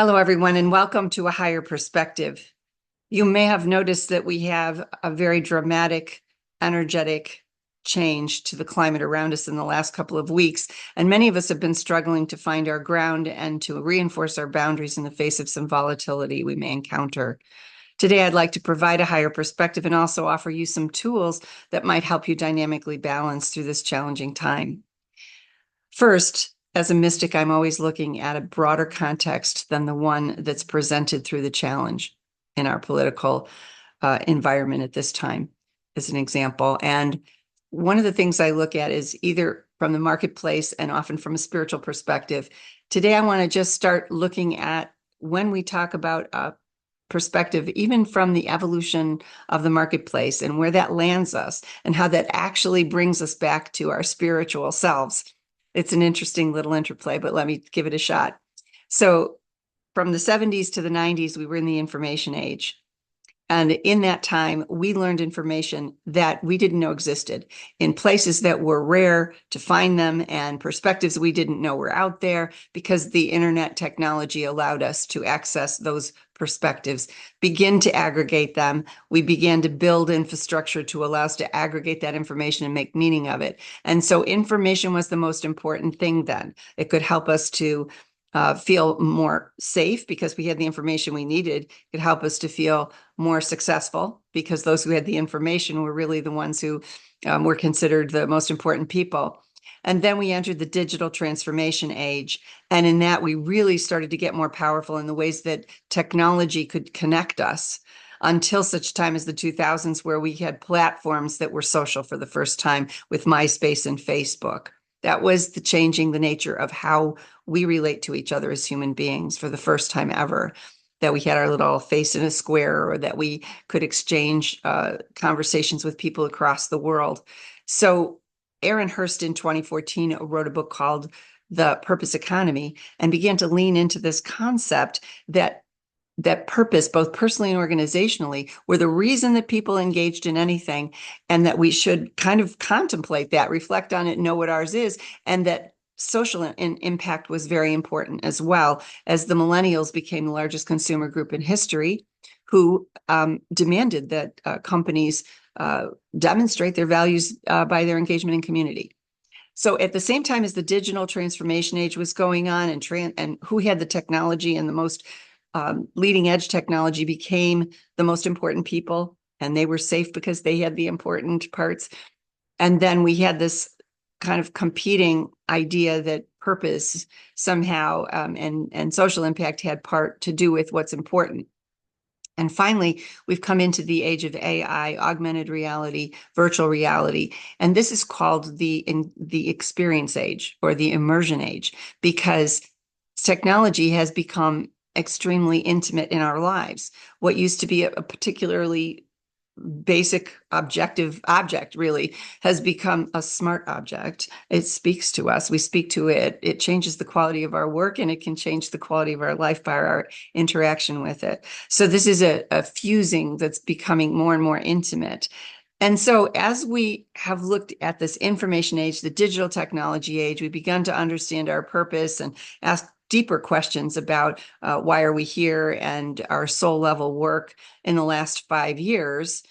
Hello, everyone, and welcome to A Higher Perspective. You may have noticed that we have a very dramatic, energetic change to the climate around us in the last couple of weeks, and many of us have been struggling to find our ground and to reinforce our boundaries in the face of some volatility we may encounter. Today, I'd like to provide a higher perspective and also offer you some tools that might help you dynamically balance through this challenging time. First, as a mystic, I'm always looking at a broader context than the one that's presented through the challenge in our political environment at this time, as an example. And one of the things I look at is either from the marketplace and often from a spiritual perspective. Today, I want to just start looking at when we talk about perspective, even from the evolution of the marketplace and where that lands us and how that actually brings us back to our spiritual selves. It's an interesting little interplay, but let me give it a shot. So from the 70s to the 90s, we were in the information age. And in that time, we learned information that we didn't know existed in places that were rare to find them and perspectives we didn't know were out there because the internet technology allowed us to access those perspectives, begin to aggregate them. We began to build infrastructure to allow us to aggregate that information and make meaning of it. And so information was the most important thing then. It could help us to feel more safe because we had the information we needed. It could help us to feel more successful because those who had the information were really the ones who were considered the most important people. And then we entered the digital transformation age. And in that, we really started to get more powerful in the ways that technology could connect us until such time as the 2000s, where we had platforms that were social for the first time with MySpace and Facebook. That was the changing the nature of how we relate to each other as human beings for the first time ever, that we had our little face in a square or that we could exchange conversations with people across the world. So Aaron Hurst in 2014 wrote a book called The Purpose Economy and began to lean into this concept that purpose, both personally and organizationally, were the reason that people engaged in anything, and that we should kind of contemplate that, reflect on it, know what ours is, and that social impact was very important as well, as the millennials became the largest consumer group in history, who demanded that companies demonstrate their values by their engagement in community. So at the same time as the digital transformation age was going on, and who had the technology and the most leading edge technology became the most important people, and they were safe because they had the important parts. And then we had this kind of competing idea that purpose somehow and social impact had part to do with what's important. And finally, we've come into the age of AI, augmented reality, virtual reality, and this is called the experience age or the immersion age, because technology has become extremely intimate in our lives. What used to be a particularly basic object really has become a smart object. It speaks to us. We speak to it. It changes the quality of our work, and it can change the quality of our life by our interaction with it. So this is a fusing that's becoming more and more intimate. And so as we have looked at this information age, the digital technology age, we've begun to understand our purpose and ask deeper questions about why are we here and our soul level work in the last 5 years.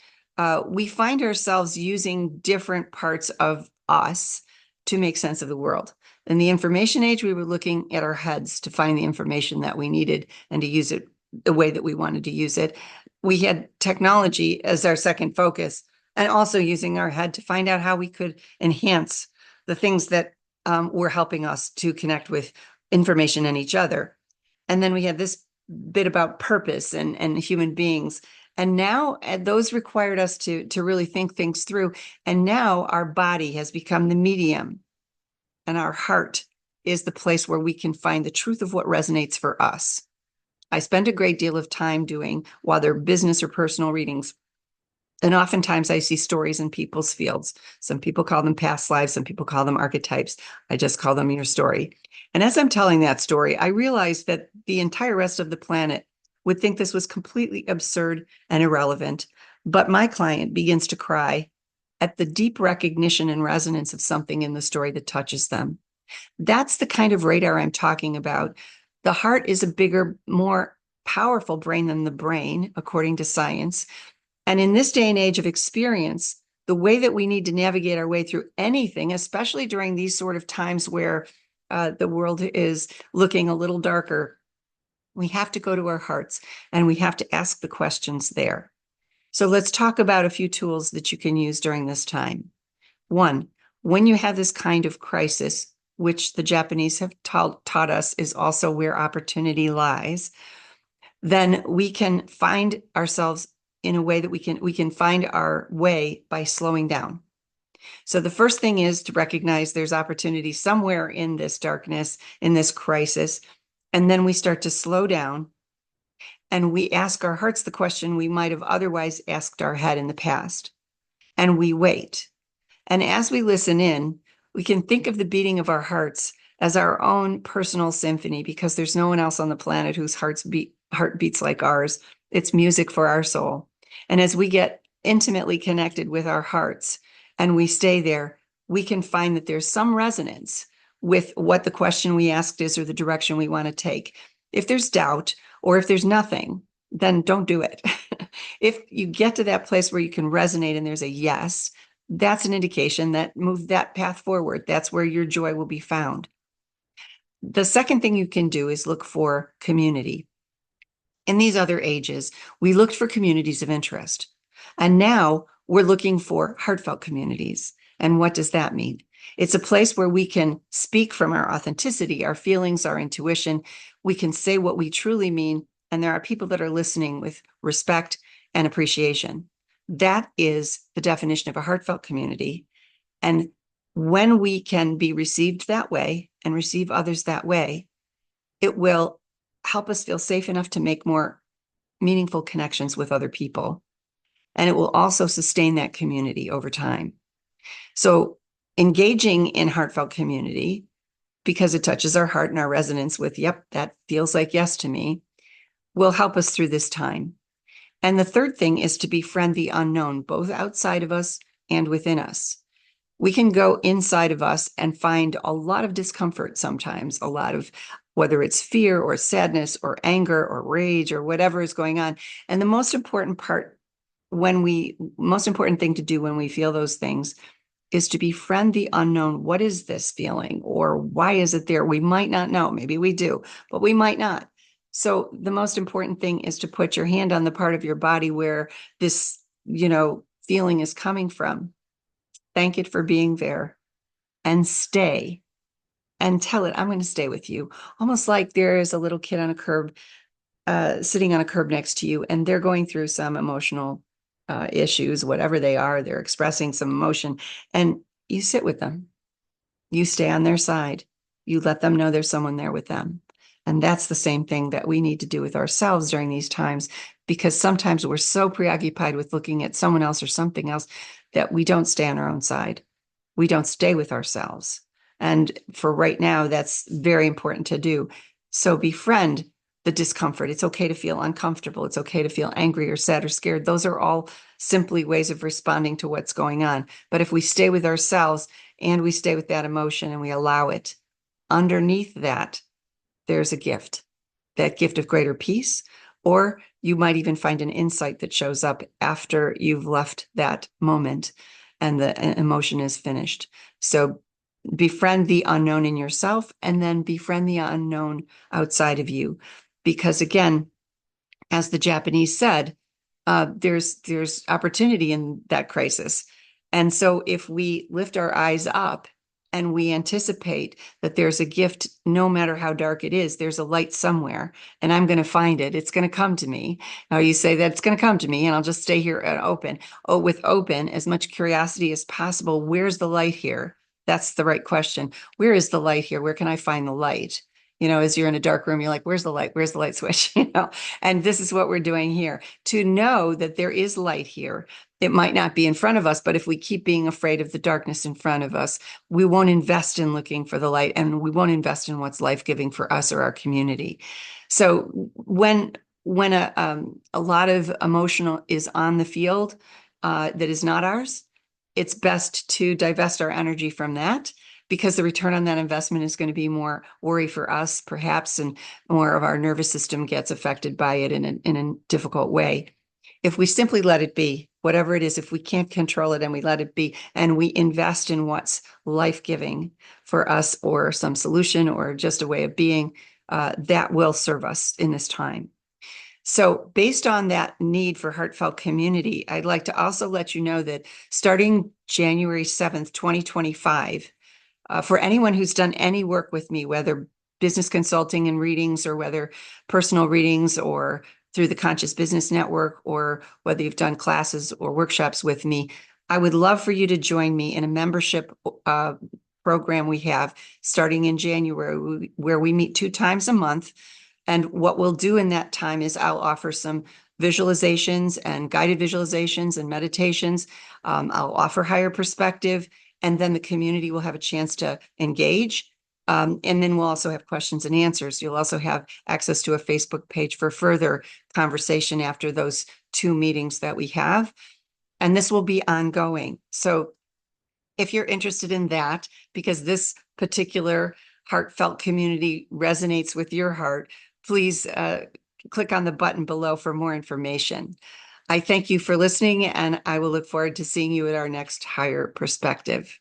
We find ourselves using different parts of us to make sense of the world. In the information age, we were looking at our heads to find the information that we needed and to use it the way that we wanted to use it. We had technology as our second focus, and also using our head to find out how we could enhance the things that were helping us to connect with information and each other. And then we had this bit about purpose and human beings. And now those required us to really think things through. And now our body has become the medium, and our heart is the place where we can find the truth of what resonates for us. I spend a great deal of time doing, whether business or personal readings, and oftentimes I see stories in people's fields. Some people call them past lives. Some people call them archetypes. I just call them your story. And as I'm telling that story, I realized that the entire rest of the planet would think this was completely absurd and irrelevant. But my client begins to cry at the deep recognition and resonance of something in the story that touches them. That's the kind of radar I'm talking about. The heart is a bigger, more powerful brain than the brain, according to science. And in this day and age of experience, the way that we need to navigate our way through anything, especially during these sort of times where the world is looking a little darker, we have to go to our hearts and we have to ask the questions there. So let's talk about a few tools that you can use during this time. One, when you have this kind of crisis, which the Japanese have taught us is also where opportunity lies, then we can find ourselves in a way that we can find our way by slowing down. So the first thing is to recognize there's opportunity somewhere in this darkness, in this crisis, and then we start to slow down and we ask our hearts the question we might have otherwise asked our head in the past, and we wait. And as we listen in, we can think of the beating of our hearts as our own personal symphony, because there's no one else on the planet whose heart beats like ours. It's music for our soul. And as we get intimately connected with our hearts and we stay there, we can find that there's some resonance with what the question we asked is or the direction we want to take. If there's doubt or if there's nothing, then don't do it. If you get to that place where you can resonate and there's a yes, that's an indication that move that path forward. That's where your joy will be found. The second thing you can do is look for community. In these other ages, we looked for communities of interest. And now we're looking for heartfelt communities. And what does that mean? It's a place where we can speak from our authenticity, our feelings, our intuition. We can say what we truly mean. And there are people that are listening with respect and appreciation. That is the definition of a heartfelt community. And when we can be received that way and receive others that way, it will help us feel safe enough to make more meaningful connections with other people. And it will also sustain that community over time. So engaging in heartfelt community, because it touches our heart and our resonance with, yep, that feels like yes to me, will help us through this time. And the third thing is to befriend the unknown, both outside of us and within us. We can go inside of us and find a lot of discomfort sometimes, a lot of whether it's fear or sadness or anger or rage or whatever is going on. And the most important thing to do when we feel those things is to befriend the unknown. What is this feeling, or why is it there? We might not know. Maybe we do, but we might not. So the most important thing is to put your hand on the part of your body where this, feeling is coming from. Thank it for being there and stay and tell it, I'm going to stay with you. Almost like there is a little kid on a curb, sitting on a curb next to you, and they're going through some emotional issues, whatever they are. They're expressing some emotion, and you sit with them. You stay on their side. You let them know there's someone there with them. And that's the same thing that we need to do with ourselves during these times, because sometimes we're so preoccupied with looking at someone else or something else that we don't stay on our own side. We don't stay with ourselves. And for right now, that's very important to do. So befriend the discomfort. It's okay to feel uncomfortable. It's okay to feel angry or sad or scared. Those are all simply ways of responding to what's going on. But if we stay with ourselves and we stay with that emotion and we allow it, underneath that, there's a gift, that gift of greater peace, or you might even find an insight that shows up after you've left that moment and the emotion is finished. So befriend the unknown in yourself and then befriend the unknown outside of you. Because again, as the Japanese said, there's opportunity in that crisis. And so if we lift our eyes up and we anticipate that there's a gift, no matter how dark it is, there's a light somewhere, and I'm going to find it. It's going to come to me. Now you say that it's going to come to me, and I'll just stay here and open. Oh, with open, as much curiosity as possible. Where's the light here? That's the right question. Where is the light here? Where can I find the light? As you're in a dark room, you're like, where's the light? Where's the light switch? And this is what we're doing here, to know that there is light here. It might not be in front of us, but if we keep being afraid of the darkness in front of us, we won't invest in looking for the light, and we won't invest in what's life-giving for us or our community. So when a lot of emotional is on the field that is not ours, it's best to divest our energy from that because the return on that investment is going to be more worry for us, perhaps, and more of our nervous system gets affected by it in a difficult way. If we simply let it be, whatever it is, if we can't control it and we let it be, and we invest in what's life-giving for us or some solution or just a way of being, that will serve us in this time. So based on that need for heartfelt community, I'd like to also let you know that starting January 7th, 2025, for anyone who's done any work with me, whether business consulting and readings or whether personal readings or through the Conscious Business Network, or whether you've done classes or workshops with me, I would love for you to join me in a membership program we have starting in January, where we meet 2 times a month. And what we'll do in that time is I'll offer some visualizations and guided visualizations and meditations. I'll offer higher perspective, and then the community will have a chance to engage. And then we'll also have questions and answers. You'll also have access to a Facebook page for further conversation after those 2 meetings that we have. And this will be ongoing. So if you're interested in that, because this particular heartfelt community resonates with your heart, please click on the button below for more information. I thank you for listening, and I will look forward to seeing you at our next Higher Perspective.